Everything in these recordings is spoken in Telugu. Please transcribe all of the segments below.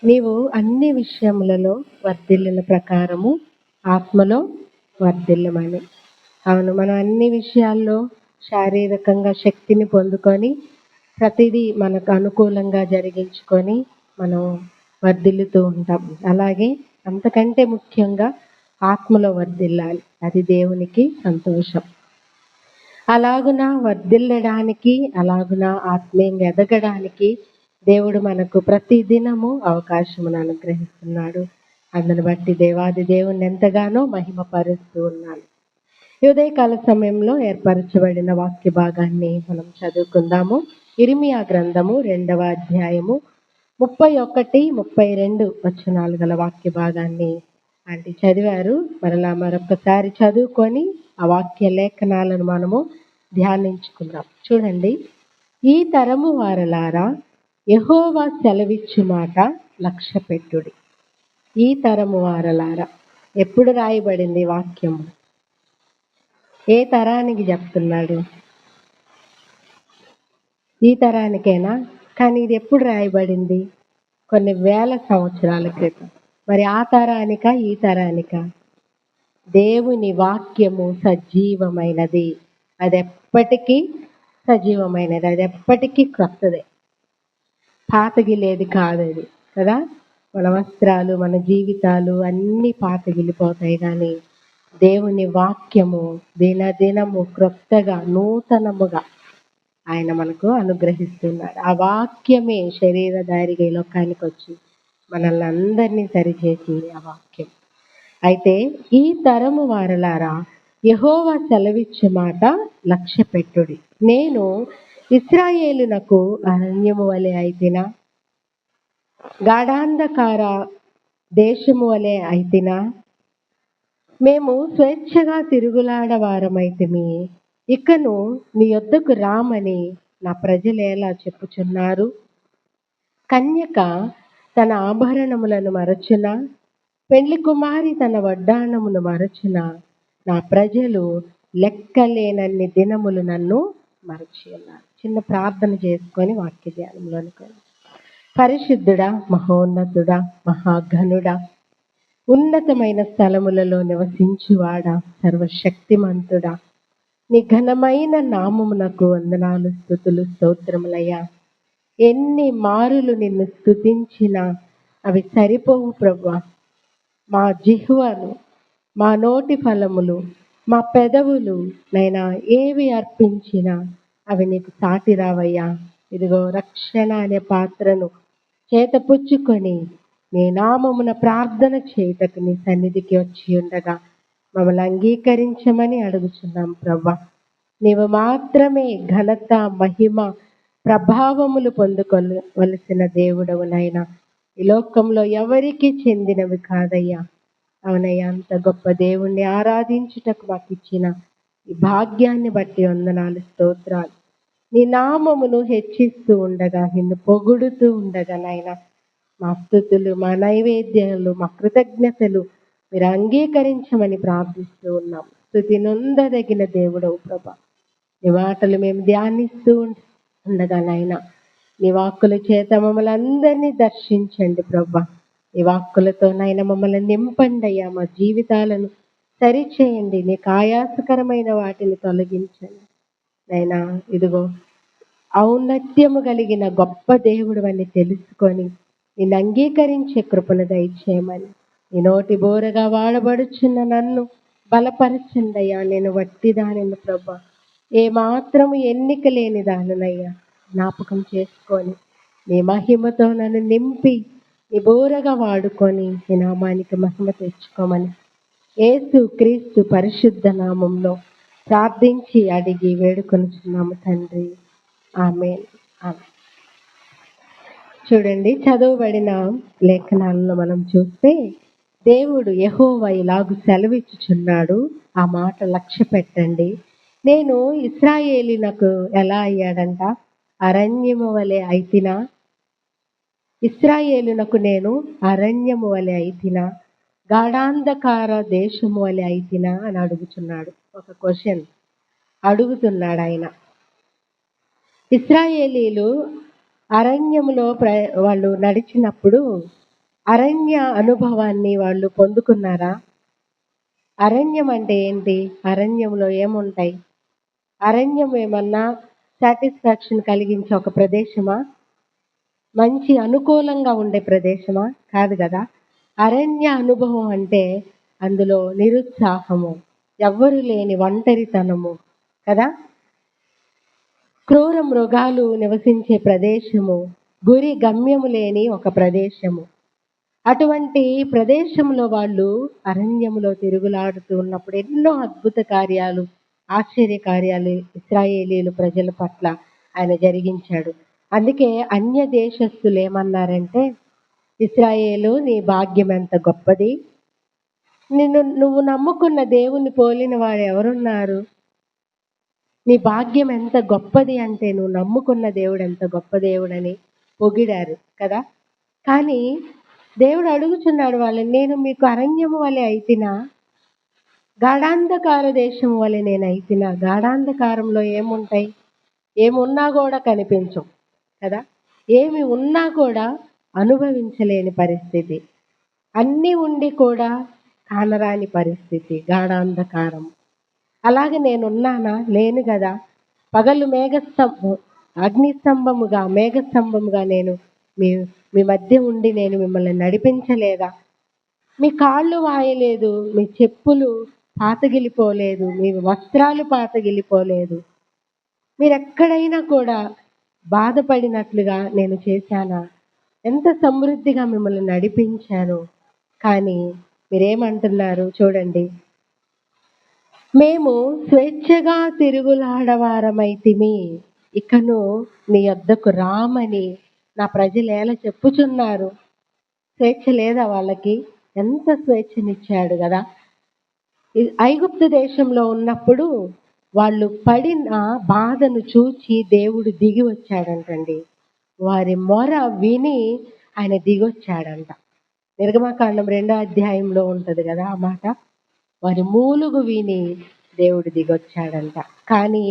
నీవు అన్ని విషయములలో వర్ధిల్లిన ప్రకారము ఆత్మలో వర్ధిల్లమని. అవును, మనం అన్ని విషయాల్లో శారీరకంగా శక్తిని పొందుకొని ప్రతిదీ మనకు అనుకూలంగా జరిగించుకొని మనం వర్ధిల్లుతూ ఉంటాం. అలాగే అంతకంటే ముఖ్యంగా ఆత్మలో వర్ధిల్లాలి. అది దేవునికి సంతోషం. అలాగున వర్ధిల్లడానికి, అలాగున ఆత్మీయంగా ఎదగడానికి దేవుడు మనకు ప్రతి దినము అవకాశమును అనుగ్రహిస్తున్నాడు. అందును బట్టి దేవాది దేవుణ్ణి ఎంతగానో మహిమపరుస్తూ ఉన్నాను. ఈ ఉదయకాల సమయంలో ఏర్పరచబడిన వాక్య భాగాన్ని మనం చదువుకుందాము. ఇర్మియా గ్రంథము 2వ అధ్యాయము 31, 32 వచనాలు గల వాక్య భాగాన్ని ఆంటీ చదివారు. మరలా మరొకసారి చదువుకొని ఆ వాక్య లేఖనాలను మనము ధ్యానించుకుందాం. చూడండి. ఈ తరము వారలారా, యెహోవా సెలవిచ్చు మాట లక్ష్య పెట్టుడి. ఈ తరము వారలారా, ఎప్పుడు రాయబడింది వాక్యము? ఏ తరానికి చెప్తున్నాడు? ఈ తరానికేనా? కానీ ఇది ఎప్పుడు రాయబడింది? కొన్ని వేల సంవత్సరాల క్రితం. మరి ఆ తరానిక, ఈ తరానిక? దేవుని వాక్యము సజీవమైనది. అది ఎప్పటికీ సజీవమైనది. అది ఎప్పటికీ క్రొత్తదే, పాతగిలేది కాదు అది కదా. మన వస్త్రాలు, మన జీవితాలు అన్నీ పాతగిలిపోతాయి, కానీ దేవుని వాక్యము దినదినము క్రొత్తగా, నూతనముగా ఆయన మనకు అనుగ్రహిస్తున్నాడు. ఆ వాక్యమే శరీరధారిగా ఈ లోకానికి వచ్చి మనల్ని అందరినీ సరిచేసి ఆ వాక్యం. అయితే ఈ తరము వారలారా, యెహోవా సెలవిచ్చే మాట లక్ష్య పెట్టుడి. నేను ఇశ్రాయేలునకు అరణ్యము వలె అయితినా, గాఢాంధకార దేశము వలె అయితినా? మేము స్వేచ్ఛగా తిరుగులాడవారమైతిమి. ఇకను నీ యొద్దకు రామని నా ప్రజలు ఎలా చెప్పుచున్నారు? కన్యక తన ఆభరణములను మరచున, పెళ్లి కుమారి తన వడ్డాణమును మరచున, నా ప్రజలు లెక్కలేనన్ని దినములు నన్ను మరచి ఉన్నారు. చిన్న ప్రార్థన చేసుకొని వాక్య ధ్యానంలోనికి. పరిశుద్ధుడా, మహోన్నతుడా, మహాఘనుడా, ఉన్నతమైన స్థలములలో నివసించువాడా, సర్వశక్తిమంతుడా, నీ ఘనమైన నామమునకు వందనాలు, స్తుతులు, స్తోత్రములయ్యా. ఎన్ని మారులు నిన్ను స్తుతించినా అవి సరిపోవు ప్రభువా. మా జిహ్వను, మా నోటి ఫలములు, మా పెదవులు నైనా ఏవి అర్పించినా అవి నీకు సాటి రావయ్యా. ఇదిగో రక్షణ అనే పాత్రను చేతపుచ్చుకొని నీ నామమున ప్రార్థన చేయుటకు నీ సన్నిధికి వచ్చి ఉండగా మమ్మల్ని అంగీకరించమని అడుగుచున్నాం ప్రభా. నీవు మాత్రమే ఘనత, మహిమ, ప్రభావములు పొందుకోవలసిన దేవుడవునైనా. ఈ లోకంలో ఎవరికి చెందినవి కాదయ్యా. అవునయ్యా, అంత గొప్ప దేవుణ్ణి ఆరాధించుటకు మాకు ఇచ్చిన ఈ భాగ్యాన్ని బట్టి వందనాలు, స్తోత్రాలు. నీ నామమును హెచ్చిస్తూ ఉండగా, నిన్ను పొగుడుతూ ఉండగా నాయన, మా స్తుతులు, మా నైవేద్యాలు, మా కృతజ్ఞతలు మీరు అంగీకరించమని ప్రార్థిస్తూ ఉన్నాం. స్తుతి నొందదగిన దేవుడవు ప్రభా. నీ మాటలు మేము ధ్యానిస్తూ ఉండగా నాయన, నీ వాక్కుల చేత మమ్మల్ని అందరినీ దర్శించండి ప్రభా. నీ వాక్కులతో నాయన మమ్మల్ని నింపండి అయ్యా. మా జీవితాలను సరిచేయండి. నీకు ఆయాసకరమైన వాటిని తొలగించండి నైనా. ఇదిగో ఔన్నత్యము కలిగిన గొప్ప దేవుడు అని తెలుసుకొని నిన్ను అంగీకరించే కృపను దయచేయమని నీ నోటి బోరగా వాడబడుచున్న నన్ను బలపరచండి అయ్యా. నేను వట్టిదానిని ప్రభా, ఏ మాత్రము ఎన్నిక లేని దానినయ్యా. జ్ఞాపకం చేసుకొని నీ మహిమతో నన్ను నింపి నీ బోరగా వాడుకొని నీ నామానికి మహిమ తెచ్చుకోమని యేసు క్రీస్తు పరిశుద్ధ నామంలో ప్రార్థించి అడిగి వేడుకొనుచున్నాము తండ్రి. ఆమేన్. చూడండి, చదవబడిన లేఖనాలలో మనం చూస్తే దేవుడు యెహోవా ఇలాగు సెలవిచ్చుచున్నాడు. ఆ మాట లక్ష్య పెట్టండి. నేను ఇశ్రాయేలీనకు ఎలా అయ్యాడంట? అరణ్యము వలె అయితినా? ఇశ్రాయేలునకు నేను అరణ్యము వలె అయితినా, గాఢాంధకార దేశము వలె అయితినా అని అడుగుతున్నాడు. ఒక క్వశ్చన్ అడుగుతున్నాడు ఆయన. ఇశ్రాయేలీలు అరణ్యములో వాళ్ళు నడిచినప్పుడు అరణ్య అనుభవాన్ని వాళ్ళు పొందుకున్నారా? అరణ్యం అంటే ఏంటి? అరణ్యంలో ఏముంటాయి? అరణ్యం ఏమన్నా సాటిస్ఫాక్షన్ కలిగించే ఒక ప్రదేశమా? మంచి అనుకూలంగా ఉండే ప్రదేశమా? కాదు కదా. అరణ్య అనుభవం అంటే అందులో నిరుత్సాహము, ఎవ్వరు లేని ఒంటరితనము కదా. క్రూర మృగాలు నివసించే ప్రదేశము, గురి గమ్యము లేని ఒక ప్రదేశము. అటువంటి ప్రదేశంలో వాళ్ళు అరణ్యములో తిరుగులాడుతూ ఉన్నప్పుడు ఎన్నో అద్భుత కార్యాలు, ఆశ్చర్య కార్యాలు ఇశ్రాయేలీలు ప్రజల పట్ల ఆయన జరిగించాడు. అందుకే అన్య దేశస్థులు ఏమన్నారంటే, ఇశ్రాయేలు నీ భాగ్యం ఎంత గొప్పది, నువ్వు నమ్ముకున్న దేవుని పోలిన వారు ఎవరున్నారు, నీ భాగ్యం ఎంత గొప్పది అంటే నువ్వు నమ్ముకున్న దేవుడు ఎంత గొప్ప దేవుడని పొగిడారు కదా. కానీ దేవుడు అడుగుచున్నాడు వాళ్ళని, నేను మీకు అరణ్యము వలె అయితినా, గాఢాంధకార దేశం వలె నేను అయితినా. గాఢాంధకారంలో ఏముంటాయి? ఏమున్నా కూడా కనిపించవు కదా. ఏమి ఉన్నా కూడా అనుభవించలేని పరిస్థితి, అన్నీ ఉండి కూడా కానరాని పరిస్థితి, గాఢాంధకారం. అలాగే నేనున్నానా? లేను కదా. పగలు అగ్నిస్తంభముగా మేఘస్తంభముగా నేను మీ మధ్య ఉండి నేను మిమ్మల్ని నడిపించలేదా? మీ కాళ్ళు వాయలేదు, మీ చెప్పులు పాతగిలిపోలేదు, మీ వస్త్రాలు పాతగిలిపోలేదు. మీరెక్కడైనా కూడా బాధపడినట్లుగా నేను చేశానా? ఎంత సమృద్ధిగా మిమ్మల్ని నడిపించాను. కానీ మీరేమంటున్నారు చూడండి, మేము స్వేచ్ఛగా తిరుగులాడవారమైతిమి, ఇకను నీ యొద్దకు రామని నా ప్రజలు ఎలా చెప్పుచున్నారు. స్వేచ్ఛ లేదా వాళ్ళకి? ఎంత స్వేచ్ఛనిచ్చాడు కదా. ఐగుప్తు దేశంలో ఉన్నప్పుడు వాళ్ళు పడిన బాధను చూచి దేవుడు దిగి వచ్చాడంటండి. వారి మొర విని ఆయన దిగొచ్చాడంట. నిర్గమకాండం 2వ అధ్యాయంలో ఉంటుంది కదా ఆ మాట. వారి మూలుగు విని దేవుడు దిగొచ్చాడంట. కానీ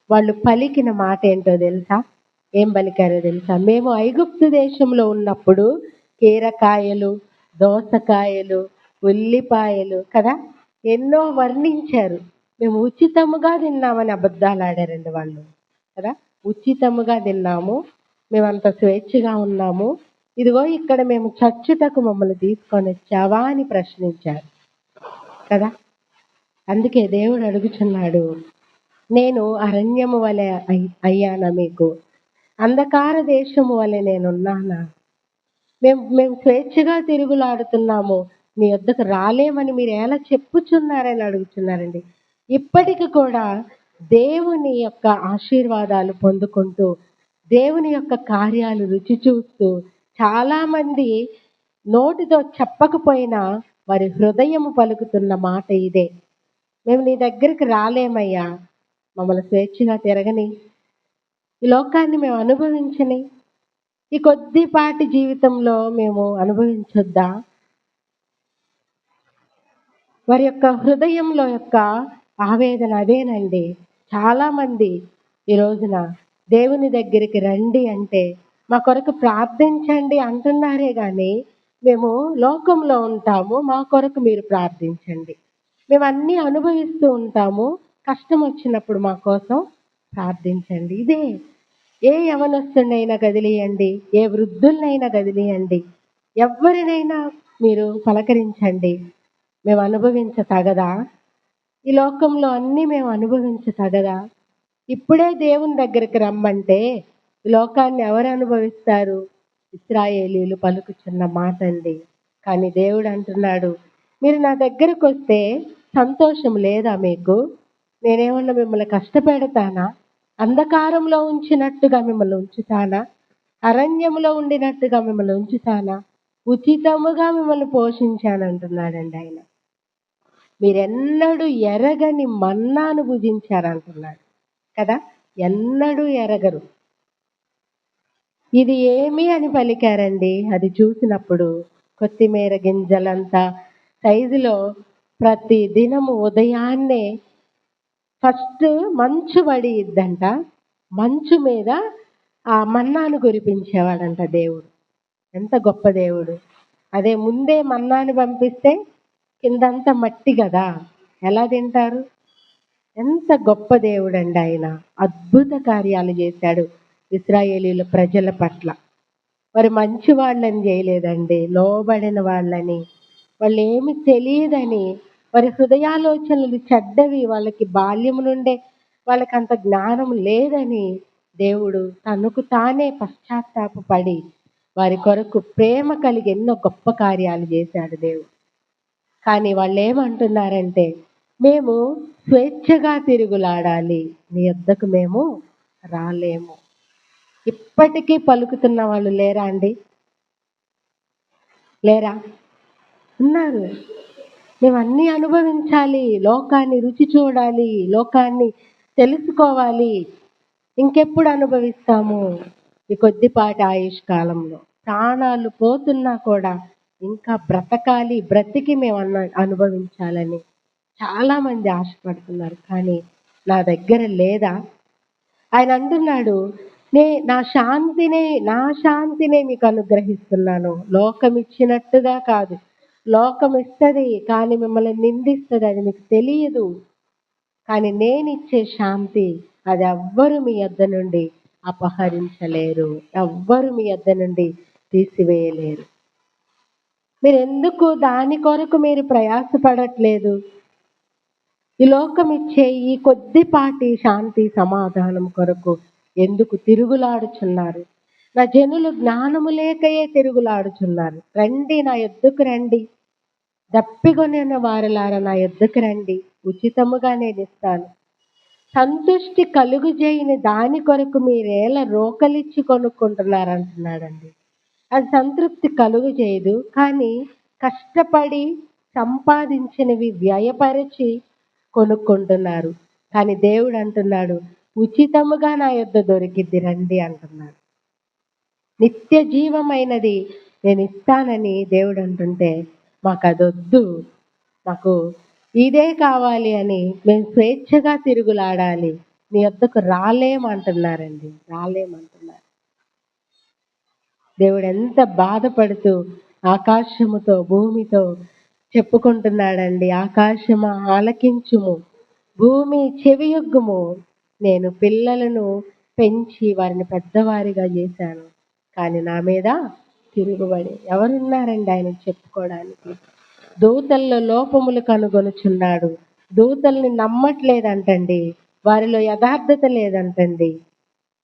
వాళ్ళు పలికిన మాట ఏంటో తెలుసా? ఏం పలికారో తెలుసా? మేము ఐగుప్తు దేశంలో ఉన్నప్పుడు కీరకాయలు, దోసకాయలు, ఉల్లిపాయలు కదా ఎన్నో వర్ణించారు. మేము ఉచితముగా తిన్నామని అబద్ధాలు ఆడారండి వాళ్ళు కదా. ఉచితముగా తిన్నాము, మేమంత స్వేచ్ఛగా ఉన్నాము, ఇదిగో ఇక్కడ మేము చచ్చుటకు మమ్మల్ని తీసుకొని వచ్చావా అని ప్రశ్నించారు కదా. అందుకే దేవుడు అడుగుచున్నాడు, నేను అరణ్యము వలె అయ్యానా మీకు? అంధకార దేశము వలె నేనున్నానా? మేము స్వేచ్ఛగా తిరుగులాడుతున్నాము, మీ వద్దకు రాలేమని మీరు ఎలా చెప్పుచున్నారని అడుగుతున్నారండి. ఇప్పటికి కూడా దేవుని యొక్క ఆశీర్వాదాలు పొందుకుంటూ, దేవుని యొక్క కార్యాలు రుచి చూస్తూ, చాలామంది నోటితో చెప్పకపోయినా వారి హృదయము పలుకుతున్న మాట ఇదే, మేము నీ దగ్గరికి రాలేమయ్యా, మమ్మల్ని స్వేచ్ఛగా తిరగని, ఈ లోకాన్ని మేము అనుభవించని, ఈ కొద్దిపాటి జీవితంలో మేము అనుభవించొద్దా? వారి యొక్క హృదయంలో యొక్క ఆవేదన అదేనండి. చాలామంది ఈ రోజున దేవుని దగ్గరికి రండి అంటే మా కొరకు ప్రార్థించండి అంటున్నారే కానీ, మేము లోకంలో ఉంటాము, మా కొరకు మీరు ప్రార్థించండి, మేము అన్నీ అనుభవిస్తూ ఉంటాము, కష్టం వచ్చినప్పుడు మా కోసం ప్రార్థించండి. ఇదే ఏ యవనస్తునైనా కదిలియండి, ఏ వృద్ధులనైనా కదిలియండి, ఎవరినైనా మీరు పలకరించండి, మేము అనుభవించతగదా? ఈ లోకంలో అన్నీ మేము అనుభవించతగదా? ఇప్పుడే దేవుని దగ్గరికి రమ్మంటే ఈ లోకాన్ని ఎవరు అనుభవిస్తారు? ఇశ్రాయేలీలు పలుకుచున్న మాట అండి. కానీ దేవుడు అంటున్నాడు, మీరు నా దగ్గరకు వస్తే సంతోషం లేదా మీకు? నేనేమన్నా మిమ్మల్ని కష్టపెడతానా? అంధకారంలో ఉంచినట్టుగా మిమ్మల్ని ఉంచుతానా? అరణ్యంలో ఉండినట్టుగా మిమ్మల్ని ఉంచుతానా? ఉచితముగా మిమ్మల్ని పోషించానంటున్నాడండి ఆయన. మీరెన్నడూ ఎరగని మన్నాను భుజించారంటున్నాడు కదా. ఎన్నడూ ఎరగరు. ఇది ఏమి అని పలికారండి. అది చూసినప్పుడు కొత్తిమీర గింజలంతా సైజులో ప్రతి దినము ఉదయాన్నే ఫస్ట్ మంచు పడిద్దంట, మంచు మీద ఆ మన్నాను కురిపించేవాడంట దేవుడు. ఎంత గొప్ప దేవుడు. అదే ముందే మన్నాను పంపిస్తే కిందంతా మట్టి కదా, ఎలా తింటారు? ఎంత గొప్ప దేవుడండి ఆయన. అద్భుత కార్యాలు చేశాడు ఇశ్రాయేలీయుల ప్రజల పట్ల. వారు మంచి వాళ్ళని చేయలేదండి, లోబడిన వాళ్ళని, వాళ్ళు ఏమి తెలియదని, వారి హృదయాలోచనలు చెడ్డవి, వాళ్ళకి బాల్యం నుండే వాళ్ళకి అంత జ్ఞానం లేదని దేవుడు తనకు తానే పశ్చాత్తాపపడి వారి కొరకు ప్రేమ కలిగి ఎన్నో గొప్ప కార్యాలు చేశాడు దేవుడు. కానీ వాళ్ళు ఏమంటున్నారంటే, మేము స్వేచ్ఛగా తిరుగులాడాలి, నీ యొద్దకు మేము రాలేము. ఇప్పటికీ పలుకుతున్న వాళ్ళు లేరా అండి? లేరా? ఉన్నారు. మేము అన్నీ అనుభవించాలి, లోకాన్ని రుచి చూడాలి, లోకాన్ని తెలుసుకోవాలి. ఇంకెప్పుడు అనుభవిస్తాము? ఈ కొద్దిపాటి ఆయుష్ కాలంలో ప్రాణాలు పోతున్నా కూడా ఇంకా బ్రతకాలి, బ్రతికి మేము అనుభవించాలని చాలా మంది ఆశపడుతున్నారు. కానీ నా దగ్గర లేదా? ఆయన అంటున్నాడు, నా శాంతినే మీకు అనుగ్రహిస్తున్నాను, లోకం ఇచ్చినట్టుగా కాదు. లోకం ఇస్తుంది కానీ మిమ్మల్ని నిందిస్తుంది, అది మీకు తెలియదు. కానీ నేనిచ్చే శాంతి అది ఎవ్వరు మీ యొద్ద నుండి అపహరించలేరు, ఎవ్వరు మీ యొద్ద నుండి తీసివేయలేరు. మీరు ఎందుకు దాని కొరకు మీరు ప్రయాసపడట్లేదు? ఈ లోకం ఇచ్చే ఈ కొద్దిపాటి శాంతి సమాధానం కొరకు ఎందుకు తిరుగులాడుచున్నారు? నా జనులు జ్ఞానము లేకయే తిరుగులాడుచున్నారు. రండి, నా యొద్దకు రండి. దప్పికొనిన వారలారా నా యొద్దకు రండి, ఉచితముగా నేను ఇస్తాను. సంతుష్టి కలుగు చేయని దాని కొరకు మీరేలా రోకలిచ్చి కొనుక్కుంటున్నారంటున్నాడండి. అది సంతృప్తి కలుగు చేయదు. కానీ కష్టపడి సంపాదించినవి వ్యయపరిచి కొనుక్కుంటున్నారు. కానీ దేవుడు అంటున్నాడు, ఉచితముగా నా యొద్ద దొరికిద్ది, రండి అంటున్నాడు. నిత్య జీవమైనది నేను ఇస్తానని దేవుడు అంటుంటే మాకు అదొద్దు, మాకు ఇదే కావాలి అని మేము స్వేచ్ఛగా తిరుగులాడాలి, నీ యొద్దకు రాలేమంటున్నారండి, రాలేమంటున్నారు. దేవుడు ఎంత బాధపడుతూ ఆకాశముతో భూమితో చెప్పుకుంటున్నాడండి. ఆకాశమా ఆలకించుము, భూమి చెవియొగ్గుము, నేను పిల్లలను పెంచి వారిని పెద్దవారిగా చేశాను, కానీ నా మీద తిరుగుబడి ఎవరున్నారండి ఆయన చెప్పుకోవడానికి? దూతల్లో లోపములు కనుగొనుచున్నాడు. దూతల్ని నమ్మట్లేదంటండి, వారిలో యథార్థత లేదంటండి.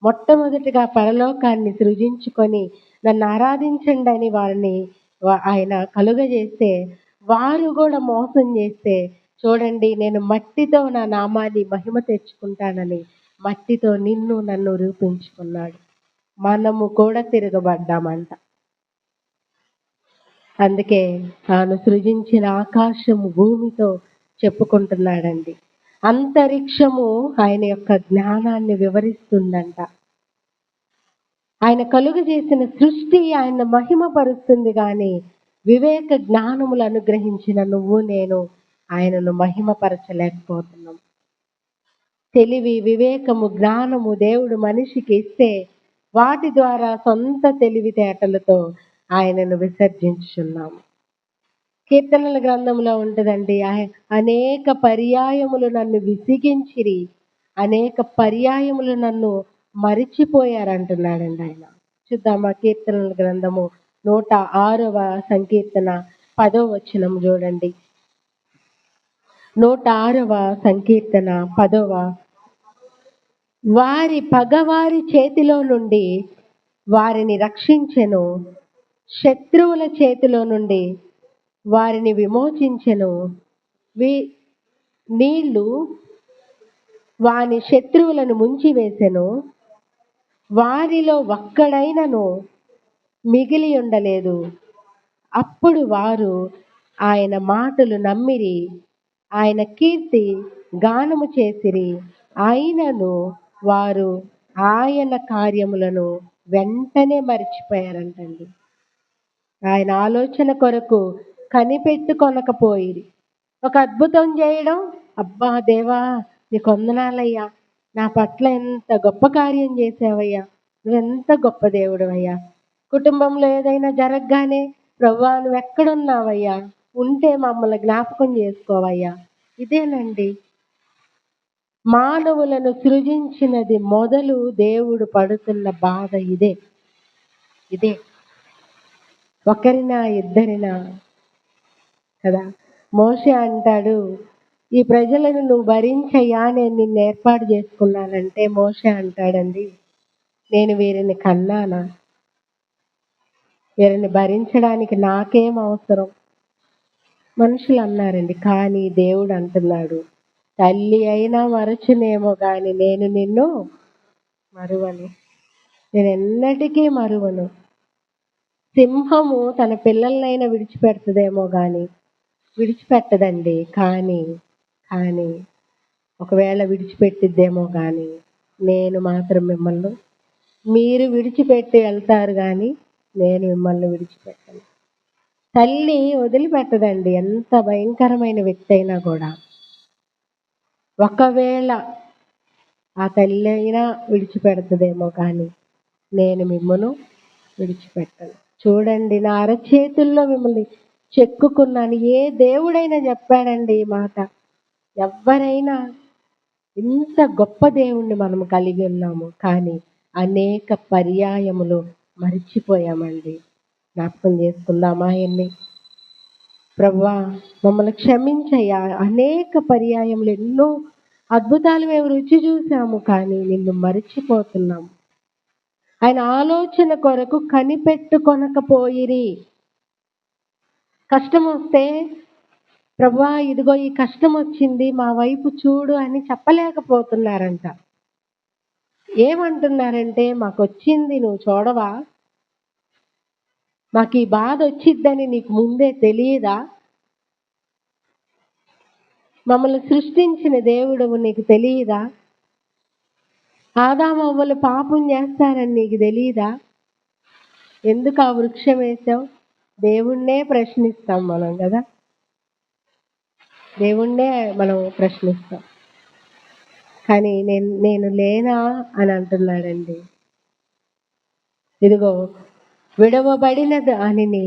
మొట్టమొదటిగా పరలోకాన్ని సృజించుకొని నన్ను ఆరాధించండి అని వారిని ఆయన కలుగజేస్తే వారు కూడా మోసం చేస్తే, చూడండి నేను మట్టితో నా నామాన్ని మహిమ తెచ్చుకుంటానని మట్టితో నిన్ను నన్ను రూపించుకున్నాడు. మనము కూడా తిరగబడ్డామంట. అందుకే తాను సృజించిన ఆకాశము భూమితో చెప్పుకుంటున్నాడండి. అంతరిక్షము ఆయన యొక్క జ్ఞానాన్ని వివరిస్తుందంట. ఆయన కలుగు చేసిన సృష్టి ఆయన మహిమపరుస్తుంది, కానీ వివేక జ్ఞానములు అనుగ్రహించిన నువ్వు నేను ఆయనను మహిమపరచలేకపోతున్నాం. తెలివి, వివేకము, జ్ఞానము దేవుడు మనిషికి ఇస్తే వాటి ద్వారా సొంత తెలివితేటలతో ఆయనను విసర్జించుచున్నాము. కీర్తనల గ్రంథంలో ఉంటుందండి, అనేక పర్యాయములు నన్ను విసిగించిరి, అనేక పర్యాయములు నన్ను మరిచిపోయారంటున్నాడండి ఆయన. చూద్దామా కీర్తనల గ్రంథము 106వ సంకీర్తన 10వ వచనం చూడండి. 106వ సంకీర్తన 10వ, వారి పగవారి చేతిలో నుండి వారిని రక్షించెను, శత్రువుల చేతిలో నుండి వారిని విమోచించెను. నీళ్లు వాని శత్రువులను ముంచివేసెను, వారిలో ఒక్కడైనను మిగిలి ఉండలేదు. అప్పుడు వారు ఆయన మాటలు నమ్మిరి, ఆయన కీర్తి గానము చేసిరి, అయినను వారు ఆయన కార్యములను వెంటనే మర్చిపోయారంటండి. ఆయన ఆలోచన కొరకు కనిపెట్టుకొనకపోయిరి. ఒక అద్భుతం చేయడం, అబ్బా దేవా నీకు వందనాలయ్యా, నా పట్ల ఎంత గొప్ప కార్యం చేసావయ్యా, నువ్వెంత గొప్ప దేవుడవయ్యా. కుటుంబంలో ఏదైనా జరగగానే ప్రభువా నువ్వెక్కడున్నావయ్యా, ఉంటే మమ్మల్ని జ్ఞాపకం చేసుకోవయ్యా. ఇదేనండి మానవులను సృజించినది మొదలు దేవుడు పడుతున్న బాధ. ఇదే ఇదే ఒకరినా ఇద్దరినా కదా. మోషే అంటాడు, ఈ ప్రజలను నువ్వు భరించయ్యా, నేను నిన్ను ఏర్పాటు చేసుకున్నానంటే మోషే అంటాడండి, నేను వీరిని కన్నానా, వీరిని భరించడానికి నాకేం అవసరం. మనుషులు అన్నారండి. కానీ దేవుడు అంటున్నాడు, తల్లి అయినా మరచునేమో కానీ నేను నిన్ను మరువను, నేను ఎన్నటికీ మరువను. సింహము తన పిల్లలనైనా విడిచిపెడుతుందేమో కానీ విడిచిపెట్టదండి. కానీ ఒకవేళ విడిచిపెట్టిద్దేమో కానీ నేను మాత్రం మిమ్మల్ని, మీరు విడిచిపెట్టి వెళ్తారు కానీ నేను మిమ్మల్ని విడిచిపెట్టను. తల్లి వదిలిపెట్టదండి, ఎంత భయంకరమైన వ్యక్తి అయినా కూడా. ఒకవేళ ఆ తల్లి అయినా విడిచిపెడుతుందేమో కానీ నేను మిమ్మల్ని విడిచిపెట్టను. చూడండి, నా అరచేతుల్లో మిమ్మల్ని చెక్కుకున్నాను. ఏ దేవుడైనా చెప్పాడండి ఈ మాట? ఎవరైనా? ఇంత గొప్ప దేవుణ్ణి మనం కలిగి ఉన్నాము, కానీ అనేక పర్యాయములు మరిచిపోయామండి. జ్ఞాపకం చేసుకుందామా ఆయన్ని? ప్రభువా మమ్మల్ని క్షమించయ్యా. అనేక పర్యాయములు ఎన్నో అద్భుతాలు మేము రుచి చూసాము, కానీ నిన్ను మరిచిపోతున్నాము. ఆయన ఆలోచన కొరకు కనిపెట్టుకొనకపోయిరి. కష్టం వస్తే ప్రభువా ఇదిగో ఈ కష్టం వచ్చింది, మా వైపు చూడు అని చెప్పలేకపోతున్నారంట. ఏమంటున్నారంటే, మాకొచ్చింది నువ్వు చూడవా, మాకు ఈ బాధ వచ్చిద్దని నీకు ముందే తెలియదా, మమ్మల్ని సృష్టించిన దేవుడవు నీకు తెలియదా, ఆదామవ్వలు పాపం చేస్తారని నీకు తెలియదా, ఎందుకు ఆ వృక్షం వేసావు? దేవుణ్ణే ప్రశ్నిస్తాం మనం కదా, దేవుణ్ణే మనం ప్రశ్నిస్తాం. కానీ నేను లేనా అని అంటున్నాడండి. ఇదిగో విడవబడిన దానిని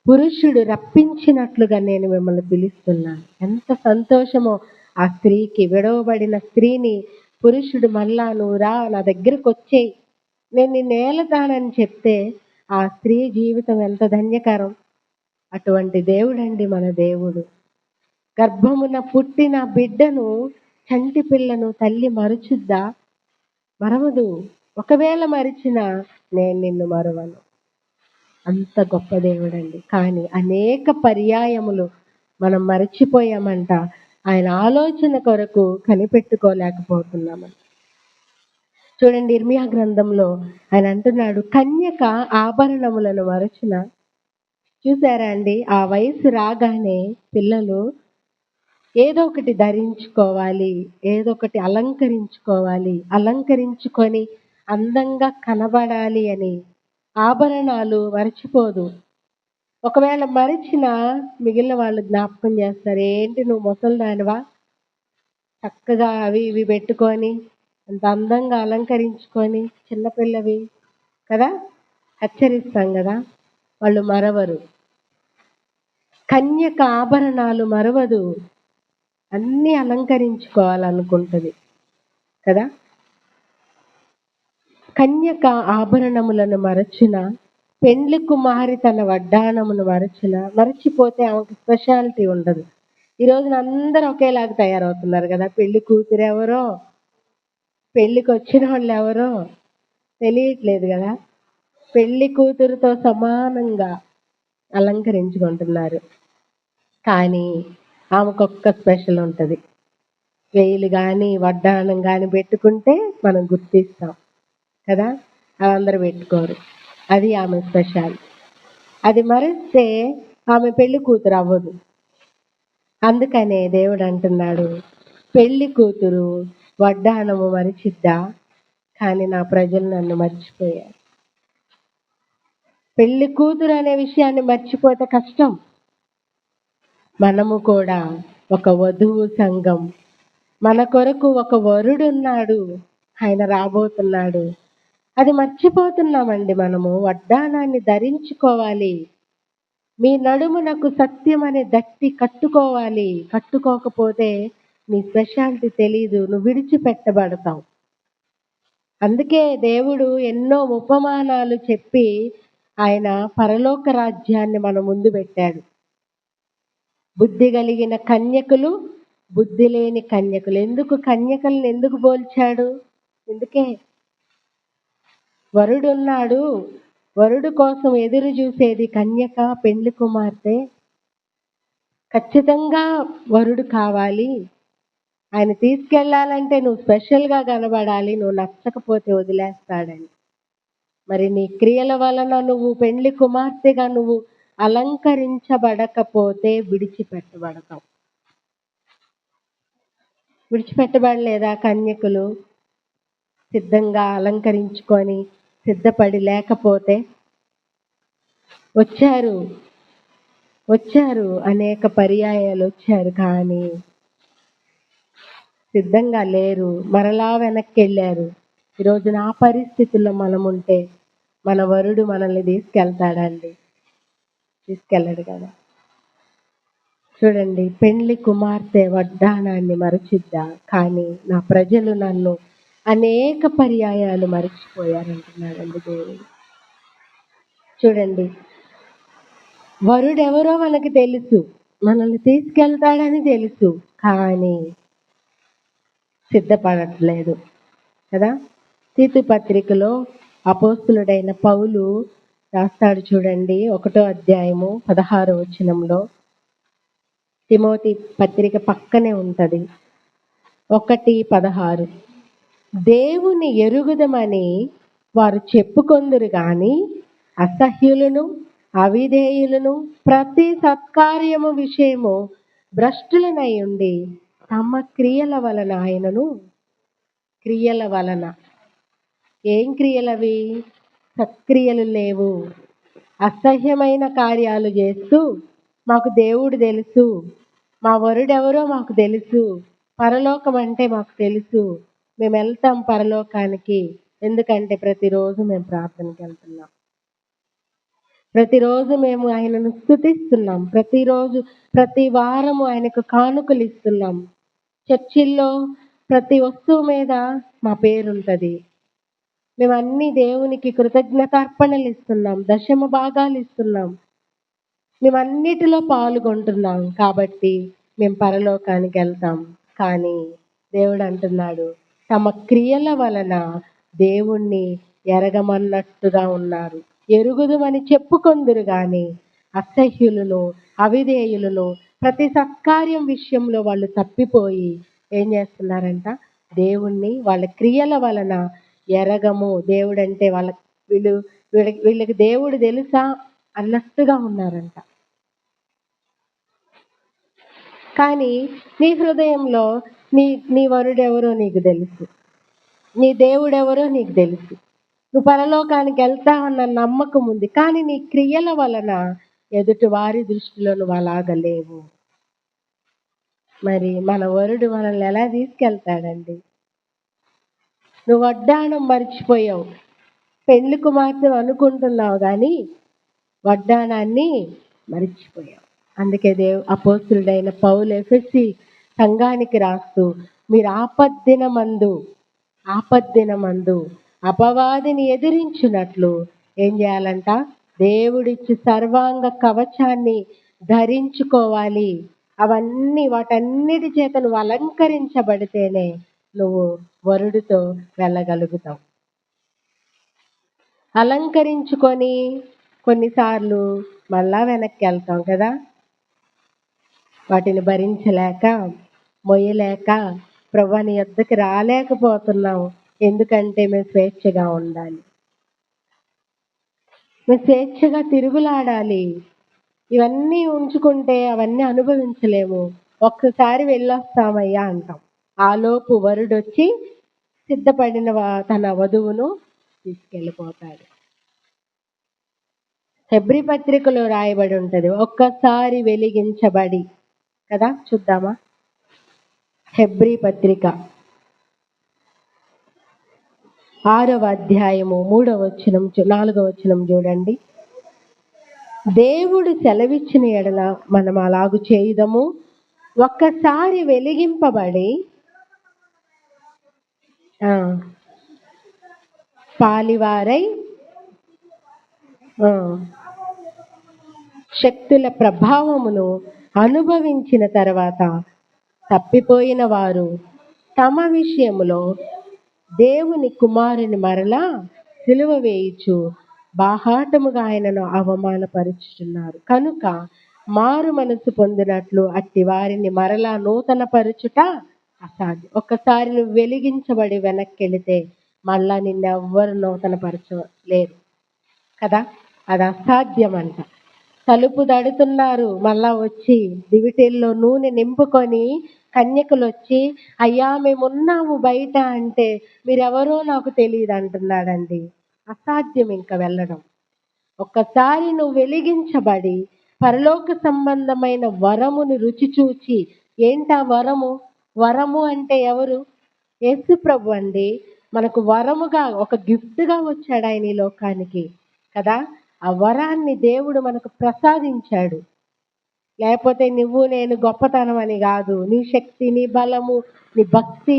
పురుషుడు రప్పించినట్లుగా నేను మిమ్మల్ని పిలుస్తున్నాను. ఎంత సంతోషమో ఆ స్త్రీకి. విడవబడిన స్త్రీని పురుషుడు మళ్ళా నువ్వు రా, నా దగ్గరకు వచ్చేయి, నేను నిన్ను ఏలతానని చెప్తే ఆ స్త్రీ జీవితం ఎంత ధన్యకరం. అటువంటి దేవుడండి మన దేవుడు. గర్భమున పుట్టిన బిడ్డను, చంటి పిల్లను తల్లి మరుచుద్దా? మరవదు. ఒకవేళ మరిచినా నేను నిన్ను మరవను. అంత గొప్ప దేవుడండి. కానీ అనేక పర్యాయములు మనం మరచిపోయామంట. ఆయన ఆలోచన కొరకు కనిపెట్టుకోలేకపోతున్నామంట. చూడండి, ఇర్మియా గ్రంథంలో ఆయన అంటున్నాడు, కన్యక ఆభరణములను మరచున. చూసారా అండి, ఆ వయసు రాగానే పిల్లలు ఏదో ఒకటి ధరించుకోవాలి, ఏదో ఒకటి అలంకరించుకొని అందంగా కనబడాలి అని ఆభరణాలు మర్చిపోదు. ఒకవేళ మరిచినా మిగిలిన వాళ్ళు జ్ఞాపకం చేస్తారు, ఏంటి నువ్వు ముసలిదానివా, చక్కగా అవి ఇవి పెట్టుకొని అంత అందంగా అలంకరించుకొని, చిన్నపిల్లవి కదా, హెచ్చరిస్తాం కదా. వాళ్ళు మరవరు. కన్యక ఆభరణాలు మరవదు, అన్నీ అలంకరించుకోవాలనుకుంటుంది కదా. కన్యక ఆభరణములను మరచున, పెండ్లి కుమారి తన వడ్డానమును మరచున. మరచిపోతే ఆమెకు స్పెషాలిటీ ఉండదు. ఈ రోజున అందరూ ఒకేలాగా తయారవుతున్నారు కదా. పెళ్లి కూతురు ఎవరో, పెళ్లికి వచ్చిన వాళ్ళు ఎవరో తెలియట్లేదు కదా. పెళ్లి కూతురుతో సమానంగా అలంకరించుకుంటున్నారు. కానీ ఆమెకొక్క స్పెషల్ ఉంటుంది. వేలు కానీ వడ్డానం కానీ పెట్టుకుంటే మనం గుర్తిస్తాం కదా, అందరూ పెట్టుకోరు. అది ఆమె స్పెషల్. అది మరిస్తే ఆమె పెళ్లి కూతురు అవ్వదు. అందుకనే దేవుడు అంటున్నాడు, పెళ్లి కూతురు వడ్డానము మరిచిద్దా, కానీ నా ప్రజలు నన్ను మర్చిపోయారు. పెళ్లి కూతురు అనే విషయాన్ని మర్చిపోతే కష్టం. మనము కూడా ఒక వధువు సంఘం, మన కొరకు ఒక వరుడున్నాడు, ఆయన రాబోతున్నాడు. అది మర్చిపోతున్నామండి మనము. వడ్డాణాన్ని ధరించుకోవాలి. మీ నడుమునకు సత్యం అనే దట్టి కట్టుకోవాలి. కట్టుకోకపోతే నీ స్పెషాలిటీ తెలీదు. నువ్వు విడిచిపెట్టబడతావు. అందుకే దేవుడు ఎన్నో ఉపమానాలు చెప్పి ఆయన పరలోక రాజ్యాన్ని మన ముందు పెట్టాడు. బుద్ధి కలిగిన కన్యకులు, బుద్ధి లేని కన్యకులు. ఎందుకు కన్యకలను ఎందుకు పోల్చాడు? ఎందుకే వరుడున్నాడు, వరుడు కోసం ఎదురు చూసేది కన్యక, పెండ్లి కుమార్తె. ఖచ్చితంగా వరుడు కావాలి. ఆయన తీసుకెళ్లాలంటే నువ్వు స్పెషల్గా కనబడాలి. నువ్వు నచ్చకపోతే వదిలేస్తాడని. మరి నీ క్రియల వలన నువ్వు పెండ్లి కుమార్తెగా నువ్వు అలంకరించబడకపోతే విడిచిపెట్టబడతావు. విడిచిపెట్టబడలేదా కన్యకులు? సిద్ధంగా అలంకరించుకొని సిద్ధపడి లేకపోతే వచ్చారు అనేక పర్యాయాలు వచ్చారు, కానీ సిద్ధంగా లేరు, మరలా వెనక్కి వెళ్ళారు. ఈరోజు నా పరిస్థితుల్లో మనం ఉంటే మన వరుడు మనల్ని తీసుకెళ్తాడండి? తీసుకెళ్ళడు కదా. చూడండి, పెండ్లి కుమార్తె వడ్డాణాన్ని మరచిద్దా, కానీ నా ప్రజలు నన్ను అనేక పర్యాయాలు మరచిపోయారంటున్నాడండి దేవుడు. చూడండి, వరుడెవరో మనకి తెలుసు, మనల్ని తీసుకెళ్తాడని తెలుసు, కానీ సిద్ధపడట్లేదు కదా. తీతు పత్రికలో అపోస్తులుడైన పౌలు రాస్తాడు చూడండి, 1వ అధ్యాయము 16వ వచనంలో. తిమోతి పత్రిక పక్కనే ఉంటది, 1:16. దేవుని ఎరుగుదమని వారు చెప్పుకొందురు గాని అసహ్యులను, అవిధేయులను, ప్రతి సత్కార్యము విషయము భ్రష్టులనై ఉండి తమ క్రియల వలన క్రియల వలన ఏం క్రియలవి? సత్క్రియలు లేవు. అసహ్యమైన కార్యాలు చేస్తూ మాకు దేవుడు తెలుసు, మా వరుడెవరో మాకు తెలుసు, పరలోకం అంటే మాకు తెలుసు, మేము వెళ్తాం పరలోకానికి, ఎందుకంటే ప్రతిరోజు మేము ప్రార్థనకి వెళ్తున్నాం, ప్రతిరోజు మేము ఆయనను స్తుతిస్తున్నాం, ప్రతిరోజు ప్రతి వారము ఆయనకు కానుకలు ఇస్తున్నాం, చర్చిల్లో ప్రతి వస్తువు మీద మా పేరుంటది, మేము అన్ని దేవునికి కృతజ్ఞతార్పణలు ఇస్తున్నాం, దశమ భాగాలు ఇస్తున్నాం, మేము అన్నిటిలో పాల్గొంటున్నాం, కాబట్టి మేము పరలోకానికి వెళ్తాం. కానీ దేవుడు అంటున్నాడు, తమ క్రియల వలన దేవుణ్ణి ఎరగమన్నట్టుగా ఉన్నారు. ఎరుగుదుమని చెప్పుకొందురు గాని అసహ్యులను, అవిధేయులను, ప్రతి సత్కార్యం విషయంలో వాళ్ళు తప్పిపోయి ఏం చేస్తున్నారంట? దేవుణ్ణి వాళ్ళ క్రియల వలన ఎరగము. దేవుడు అంటే వీళ్ళకి దేవుడు తెలుసా అన్నట్టుగా ఉన్నారంట. కానీ నీ హృదయంలో నీ వరుడెవరో నీకు తెలుసు, నీ దేవుడెవరో నీకు తెలుసు, నువ్వు పరలోకానికి వెళ్తావన్న నమ్మకం ఉంది, కానీ నీ క్రియల వలన ఎదుటి వారి దృష్టిలో నువ్వు అలాగ లేవు. మరి మన వరుడు మనల్ని ఎలా తీసుకెళ్తాడండి? నువ్వు వడ్డాణం మర్చిపోయావు, పెళ్లి కుమార్తె అనుకుంటున్నావు, కానీ వడ్డాణాన్ని మర్చిపోయావు. అందుకే అపోస్తులుడైన పౌలు ఎఫెసీ సంఘానికి రాస్తూ, మీరు ఆపద్దినమందు అపవాదిని ఎదిరించినట్లు ఏం చేయాలంట? దేవుడిచ్చి సర్వాంగ కవచాన్ని ధరించుకోవాలి. వాటన్నిటి చేత నువ్వు అలంకరించబడితేనే నువ్వు వరుడితో వెళ్ళగలుగుతావు. అలంకరించుకొని కొన్నిసార్లు మళ్ళా వెనక్కి వెళ్తాం కదా. వాటిని భరించలేక, మొయ్యలేక ప్రభువా నీ యొద్దకు రాలేకపోతున్నాం. ఎందుకంటే మేము స్వేచ్ఛగా ఉండాలి, మేము స్వేచ్ఛగా తిరుగులాడాలి. ఇవన్నీ ఉంచుకుంటే అవన్నీ అనుభవించలేము. ఒక్కసారి వెళ్ళొస్తామయ్యా అంటాం. ఆలోపు వరుడొచ్చి సిద్ధపడిన తన వధువును తీసుకెళ్ళిపోతాడు. హెబ్రీ పత్రికలో రాయబడి ఉంటది, ఒక్కసారి వెలిగించబడి కదా. చూద్దామా? హెబ్రీ పత్రిక 6వ అధ్యాయము 3వ వచనం 4వ వచనం చూడండి. దేవుడు సెలవిచ్చిన ఎడల మనం అలాగు చేయుదము. ఒక్కసారి వెలిగింపబడి పాలివారై శక్తుల ప్రభావమును అనుభవించిన తర్వాత తప్పిపోయిన వారు తమ విషయములో దేవుని కుమారుని మరలా సిలువ వేయుచు బాహాటముగా ఆయనను అవమానపరుచుతున్నారు. కనుక మారు మనసు పొందినట్లు అట్టి వారిని మరలా నూతన పరుచుట అసాధ్యం. ఒక్కసారి నువ్వు వెలిగించబడి వెనక్కి వెళితే మళ్ళా నిన్నెవ్వరు నూతన పరచలేరు కదా, అది అసాధ్యం అంట. తలుపు దడుతున్నారు, మళ్ళా వచ్చి దివిటీల్లో నూనె నింపుకొని కన్యకులు వచ్చి, అయ్యా మేమున్నాము బయట అంటే, మీరెవరో నాకు తెలియదు అంటున్నాడండి. అసాధ్యం ఇంకా వెళ్ళడం. ఒక్కసారి నువ్వు వెలిగించబడి పరలోక సంబంధమైన వరమును రుచి చూచి, ఏంటా వరము? వరము అంటే ఎవరు? యేసు ప్రభు అండి. మనకు వరముగా ఒక గిఫ్ట్గా వచ్చాడు ఆయన ఈ లోకానికి కదా. ఆ వరాన్ని దేవుడు మనకు ప్రసాదించాడు. లేకపోతే నువ్వు నేను గొప్పతనం అని కాదు. నీ శక్తి, నీ బలము, నీ భక్తి,